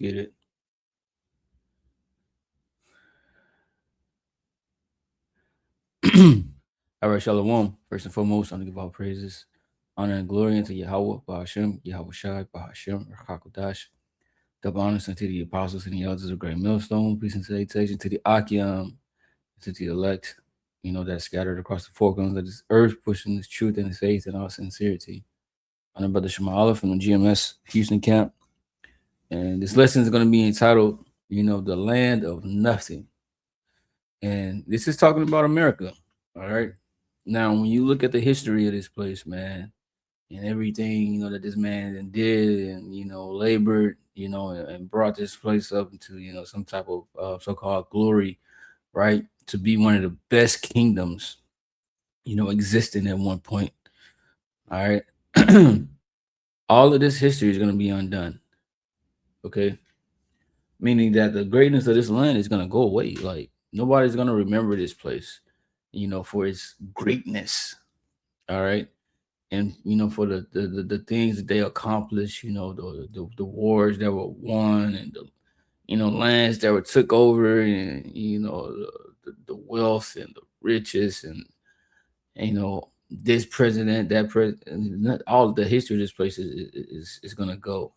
get it. All right, Shalom. First and foremost, I want to give all praises, honor, and glory unto Yahweh, Bahashem, Yahweh Shai, Bahashem, Rakakodash. Double honors unto the apostles and the elders of Great Millstone. Peace and salutation to the Akim, to the elect, that's scattered across the four corners of this earth, pushing this truth and this faith in all sincerity. I'm Brother Shema Allah from the GMS Houston camp. And this lesson is going to be entitled, The Land of Nothing. And this is talking about America. All right. Now, when you look at the history of this place, man, and everything, that this man did and, labored, and brought this place up into, some type of so-called glory, right? To be one of the best kingdoms, existing at one point. All right. All of this history is going to be undone. Okay. Meaning that the greatness of this land is going to go away. Like, nobody's going to remember this place, for its greatness. All right. And for the things that they accomplished, the wars that were won, and the lands that were took over, and the wealth and the riches, and this president, that president, all of the history of this place is gonna go.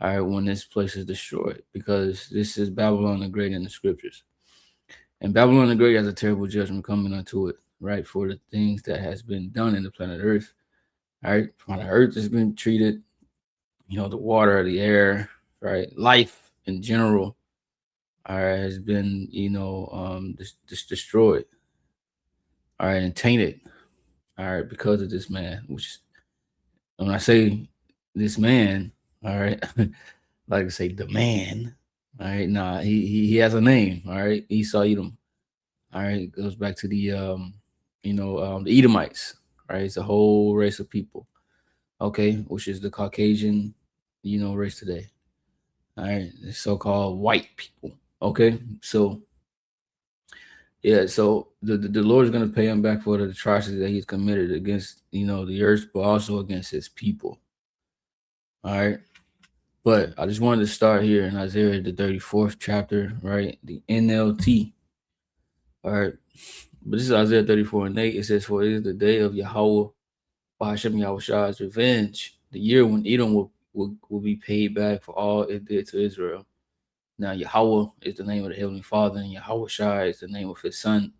All right, when this place is destroyed, because this is Babylon the Great in the scriptures, and Babylon the Great has a terrible judgment coming unto it, right, for the things that has been done in the planet Earth. All right, how the earth has been treated, the water, the air, right, life in general, all right, has been, just destroyed, all right, and tainted, all right, because of this man. Which, when I say this man, all right, like I say the man, all right, nah, he has a name, all right, Esau Edom, all right, it goes back to the the Edomites, right? It's a whole race of people, okay, which is the Caucasian, race today. All right, the so-called white people. Okay, so yeah, so the Lord is going to pay him back for the atrocities that he's committed against the earth, but also against his people. All right, but I just wanted to start here in Isaiah the 34th chapter, right? The NLT. All right, but this is Isaiah 34:8. It says, "For it is the day of Yahweh, Hashem Yahweh's revenge, the year when Edom will be paid back for all it did to Israel." Now, Yahweh is the name of the Heavenly Father, and Yahweh Shai is the name of his son,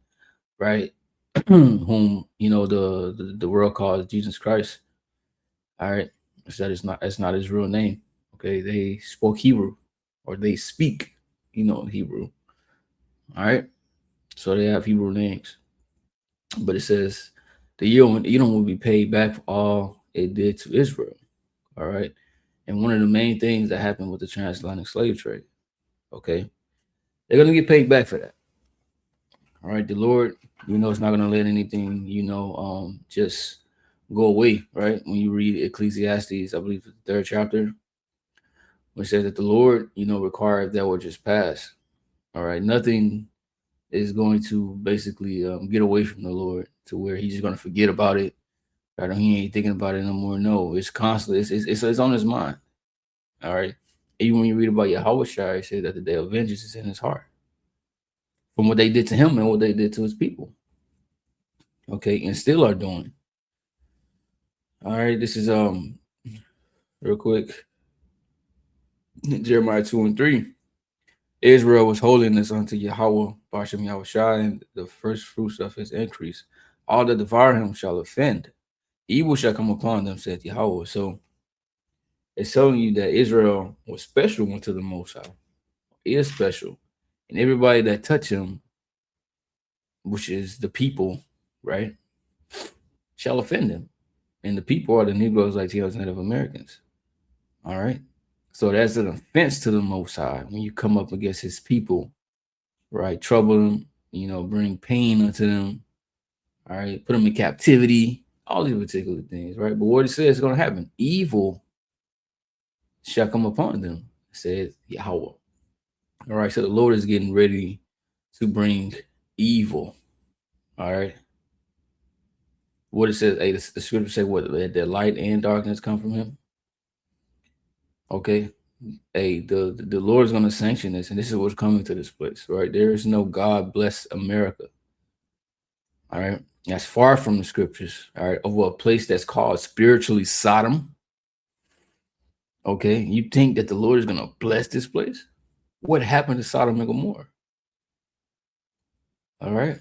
right? Whom, the world calls Jesus Christ. All right. So that's not his real name. Okay. They spoke Hebrew, or they speak, Hebrew. All right. So they have Hebrew names. But it says the year when Edom will be paid back for all it did to Israel. All right. And one of the main things that happened with the transatlantic slave trade. Okay. They're going to get paid back for that. All right. The Lord, it's not going to let anything, just go away. Right. When you read Ecclesiastes, I believe the third chapter, which says that the Lord, requires that which is past. All right. Nothing is going to basically get away from the Lord to where he's just going to forget about it. Right. He ain't thinking about it no more. No, it's constantly, it's on his mind. All right. Even when you read about Yahweh Shai, it says that the day of vengeance is in his heart from what they did to him and what they did to his people. Okay. And still are doing. All right. This is, real quick, Jeremiah 2:3. Israel was holiness unto Yahweh, Bashem Yahushua, and the first fruits of his increase. All that devour him shall offend. Evil shall come upon them, saith Yahweh. So it's telling you that Israel was special unto the Most High. He is special. And everybody that touch him, which is the people, right, shall offend him. And the people are the Negroes, Latinos, Native Americans. All right. So that's an offense to the Most High when you come up against his people, right? Trouble them, bring pain unto them, all right? Put them in captivity, all these particular things, right? But what it says is going to happen. Evil shall come upon them, says Yahweh. All right. So the Lord is getting ready to bring evil, all right? What it says, the scripture say what? That light and darkness come from him. Okay. hey, the Lord is going to sanction this, and this is what's coming to this place, right? There is no God bless America. All right. That's far from the scriptures, all right, of a place that's called spiritually Sodom. Okay. You think that the Lord is going to bless this place? What happened to Sodom and Gomorrah? All right.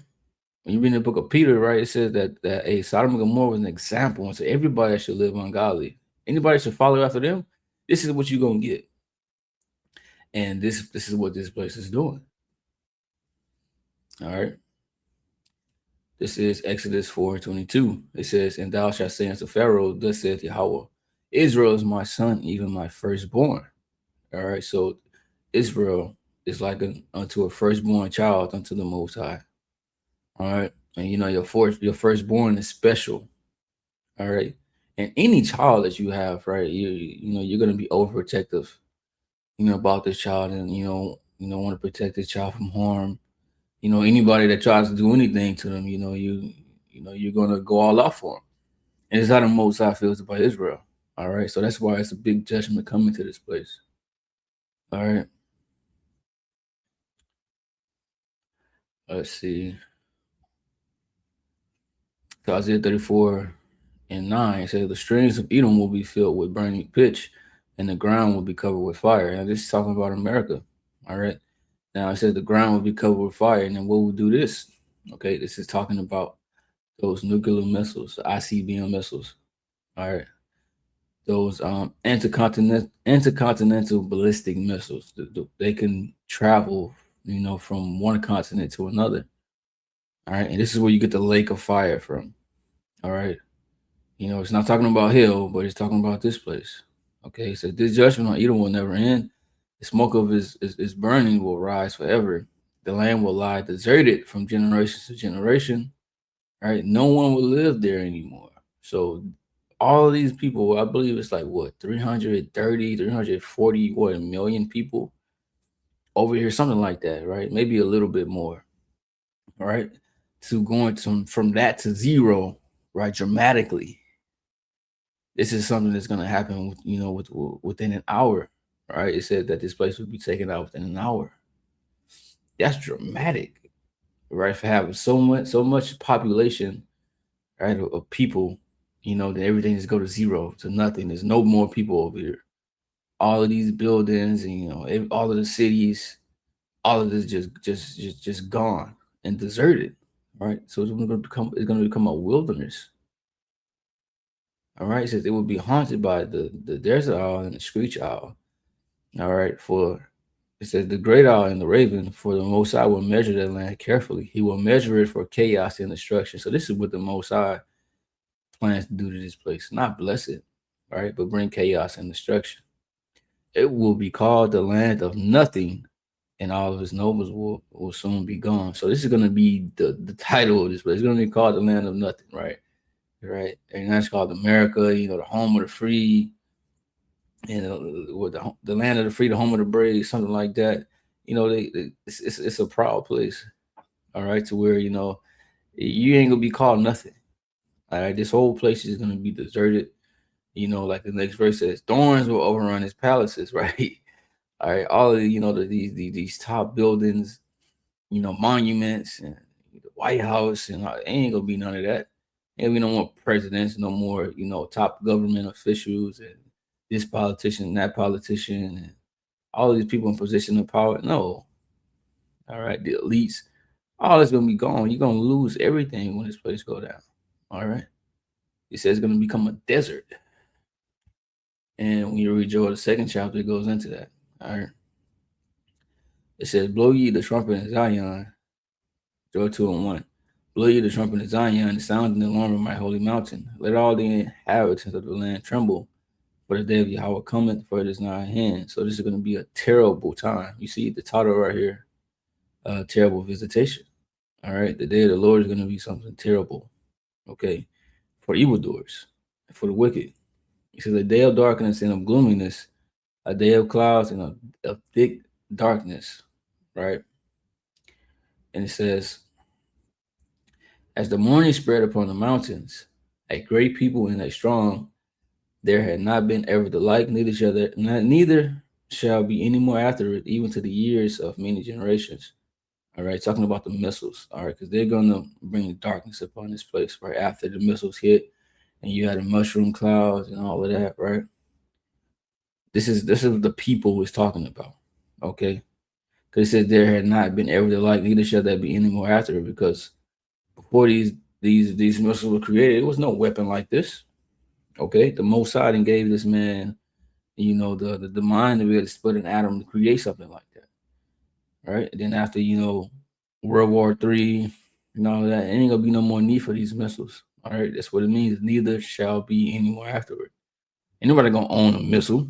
When you read the book of Peter, right, it says that a Sodom and Gomorrah was an example, and so everybody should live ungodly. Anybody should follow after them. This is what you're gonna get, and this is what this place is doing. All right. This is Exodus 4:22. It says, "And thou shalt say unto Pharaoh, thus saith Yahweh, Israel is my son, even my firstborn." All right. So Israel is like unto a firstborn child unto the Most High. All right. And you know your firstborn is special. All right. And any child that you have, right, you know, you're gonna be overprotective, you know, about this child, and want to protect this child from harm. You know, anybody that tries to do anything to them, you're gonna go all out for them. And it's how the Most High feels about Israel. All right. So that's why it's a big judgment coming to this place. All right. Let's see. So Isaiah 34:9 says, "The streams of Edom will be filled with burning pitch, and the ground will be covered with fire." Now, this is talking about America. All right. Now, it says the ground will be covered with fire. And then what will do this? Okay. This is talking about those nuclear missiles, the ICBM missiles. All right. Those intercontinental ballistic missiles. They can travel, from one continent to another. All right. And this is where you get the lake of fire from. All right. It's not talking about hell, but it's talking about this place. Okay, so this judgment on Edom will never end. The smoke of his burning will rise forever. The land will lie deserted from generation to generation. Right? No one will live there anymore. So all of these people, I believe it's like what, 330, 340, million people over here, something like that, right? Maybe a little bit more. All right. To going from that to zero, right, dramatically. This is something that's going to happen, within an hour, right? It said that this place would be taken out within an hour. That's dramatic, right? For having so much population, right, of people, that everything just go to zero, to nothing. There's no more people over here. All of these buildings, and all of the cities, all of this just gone and deserted, right? So it's going to become a wilderness. All right, it says it will be haunted by the desert owl and the screech owl. All right, it says the great owl and the raven, for the Most High will measure that land carefully. He will measure it for chaos and destruction. So this is what the Most High plans to do to this place. Not bless it, right, but bring chaos and destruction. It will be called the land of nothing, and all of its nobles will soon be gone. So this is going to be the title of this place. It's going to be called the land of nothing, right? Right, and that's called America. The home of the free, with the land of the free, the home of the brave, something like that. It's a proud place. All right, to where you ain't gonna be called nothing. All right, this whole place is gonna be deserted. Like the next verse says, thorns will overrun his palaces. Right. All right, all of these top buildings, monuments and the White House, and ain't gonna be none of that. And we no more presidents, no more, top government officials, and this politician, that politician, and all of these people in position of power. No. All right, the elites, all that's gonna be gone. You're gonna lose everything when this place go down. All right. It says it's gonna become a desert. And when you read Joel, the second chapter, it goes into that. All right. It says, blow ye the trumpet in Zion. Joel 2:1. Blow ye the trumpet in Zion, the sound and the alarm of my holy mountain. Let all the inhabitants of the land tremble, for the day of Yahweh cometh, for it is nigh at hand. So this is going to be a terrible time. You see the title right here, terrible visitation. All right, the day of the Lord is going to be something terrible. Okay, for evildoers, for the wicked. It says a day of darkness and of gloominess, a day of clouds and of thick darkness. Right, and it says, as the morning spread upon the mountains, a great people and a strong, there had not been ever the like, neither shall be any more after it, even to the years of many generations. All right, talking about the missiles. All right, because they're gonna bring darkness upon this place right after the missiles hit, and you had the mushroom clouds and all of that. Right. This is the people was talking about. Okay, because it said there had not been ever the like, neither shall there be any more after it. Because before these missiles were created, there was no weapon like this. Okay, the Most High then gave this man, the mind to be able to split an atom to create something like that. Right. And then after World War III and all of that, ain't gonna be no more need for these missiles. All right, that's what it means. Neither shall be any more afterward. Ain't nobody gonna own a missile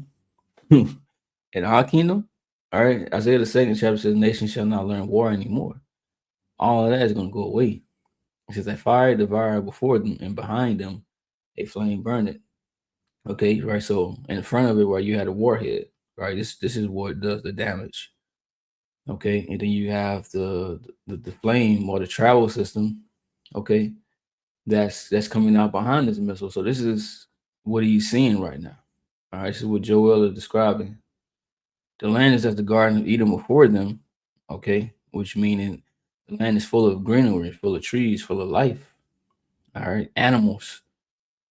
in our kingdom. All right, Isaiah the second chapter says, "Nation shall not learn war anymore." All of that is gonna go away. It says, "A fire devour before them, and behind them, a flame burn it." Okay, right. So in front of it, where you had a warhead, right? This is what does the damage. Okay, and then you have the flame or the travel system. Okay, that's coming out behind this missile. So this is what he's seeing right now. All right, this is what Joel is describing. The land is as the Garden of Eden before them. Okay, which meaning the land is full of greenery, full of trees, full of life. All right, animals,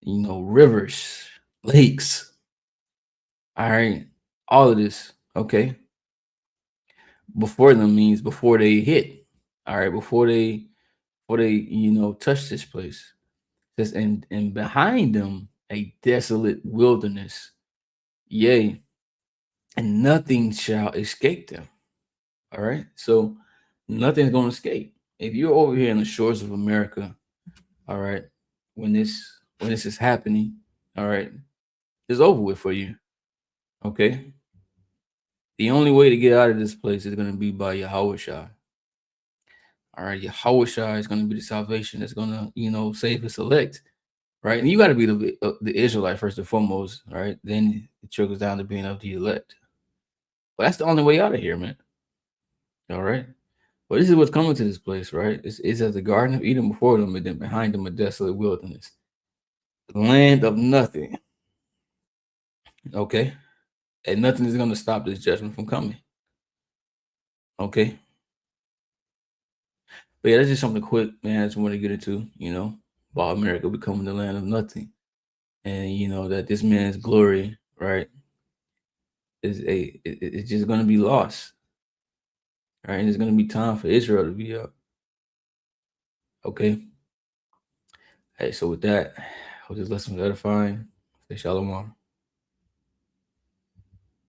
rivers, lakes. All right, all of this. Okay, before them means before they hit. All right, before they touch this place. Says, and behind them a desolate wilderness, yea, and nothing shall escape them. All right, so nothing's going to escape. If you're over here in the shores of America, all right, when this is happening, all right, it's over with for you. Okay, the only way to get out of this place is going to be by Yahweh Shai. All right, Yahweh Shai is going to be the salvation that's going to save his elect. Right, and you got to be the Israelite first and foremost. Right, then it trickles down to being of the elect. But that's the only way out of here, man. All right. Well, this is what's coming to this place, right? It's as the Garden of Eden before them, and then behind them a desolate wilderness, the land of nothing. Okay, and nothing is going to stop this judgment from coming. Okay, but yeah, that's just something quick, man. I just want to get into, about America becoming the land of nothing, and that this man's glory, right, it's just going to be lost. Right, and it's going to be time for Israel to be up. Okay. Hey, so with that, I hope this lesson was edifying. Say shalom.